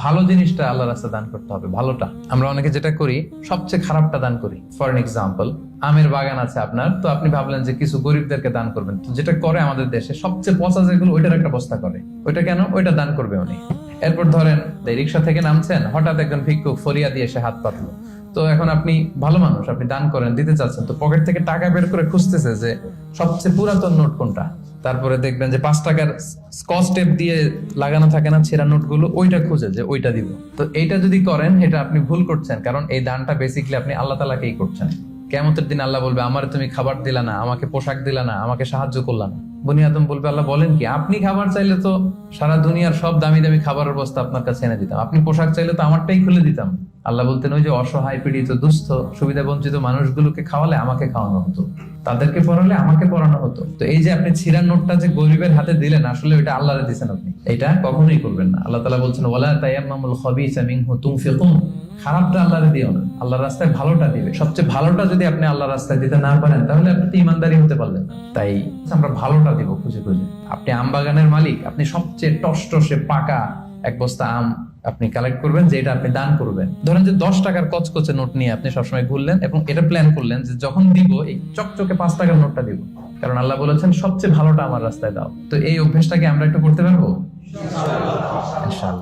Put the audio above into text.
ভালো জিনিসটা আল্লাহ রাস্তায় দান করতে হবে, ভালোটা। আমরা অনেকে যেটা করি সবচেয়ে খারাপটা দান করি। ফর এন এক্সাম্পল, আমের বাগান আছে আপনার, তো আপনি ভাবলেন যে কিছু গরিবদেরকে দান করবেন। তো যেটা করে আমাদের দেশে সবচেয়ে পচা যেগুলো, ওইটার একটা বস্তা করে। ওইটা কেন? ওইটা দান করবে উনি। এরপর ধরেন রিক্সা থেকে নামছেন, হঠাৎ একজন ভিক্ষুক ফরিয়া দিয়ে এসে হাত পাতলো। তো এখন আপনি ভালো মানুষ, আপনি দান করেন, দিতে চাচ্ছেন, তো পকেট থেকে টাকা বের করে খুঁজতেছে যে সবচেয়ে পুরাতন নোট কোনটা। তারপরে দেখবেন যে 5 টাকার স্কচ টেপ দিয়ে লাগানো থাকে না ছেঁড়া নোটগুলো, ওইটা খুঁজে যে ওইটা দিব। তো এইটা যদি করেন, এটা আপনি ভুল করছেন, কারণ এই দানটা বেসিক্যালি আপনি আল্লাহ তাআলাকেই করছেন। কিয়ামতের দিন আল্লাহ বলবে, আমার তুমি খাবার দিলা না, আমাকে পোশাক দিলা না, আমাকে সাহায্য করলা না। বনি আদম বলবে, আল্লাহ বলেন কি? আপনি খাবার চাইলে তো সারা দুনিয়ার সব দামি দামি খাবারের বস্তা আপনার কাছে এনে দিতাম, আপনি পোশাক চাইলে তো আমারটাই খুলে দিতাম। আল্লাহ বলতেন, ওই যে অসহায়, পীড়িত, দুস্থ, সুবিধা বঞ্চিত মানুষগুলোকে খাওয়ালে আমাকে খাওয়ানো হতো, তাদেরকে পড়ালে আমাকে পড়ানো হতো। তো এই যে আপনি ছিঁড়া নোটটা যে গরিবের হাতে দিলেন, আসলে ওইটা আল্লাহরে দিয়েছেন আপনি, এটা কখনোই করবেন না। আল্লাহ তাআলা বলছেন, ওয়ালা তায়াম্মামুল খাবিসা মিনহু তুনফিকুন, খারাপটা আল্লাহরে দিও না, আল্লাহর রাস্তায় ভালোটা দিবে। সবচেয়ে ভালোটা যদি আপনি আল্লাহর রাস্তায় দিতে না পারেন, তাহলে আপনি তো ইমানদারি হতে পারলেন না। তাই আমরা ভালোটা দিব খুঁজে খুঁজে। আপনি আম বাগানের মালিক, আপনি সবচেয়ে টসটসে পাকা এক বস্তা আম আপনি কালেক্ট করবেন, যে এটা আপনি দান করবেন। ধরেন যে 10 টাকার কচকচে নোট নিয়ে আপনি সবসময় ঘুরলেন এবং এটা প্ল্যান করলেন যে যখন দিব এই চকচকে 5 টাকার নোটটা দিব, কারণ আল্লাহ বলেছেন সবচেয়ে ভালোটা আমার রাস্তায় দাও। তো এই অভ্যেসটাকে আমরা একটু করতে পারবো ইনশাআল্লাহ।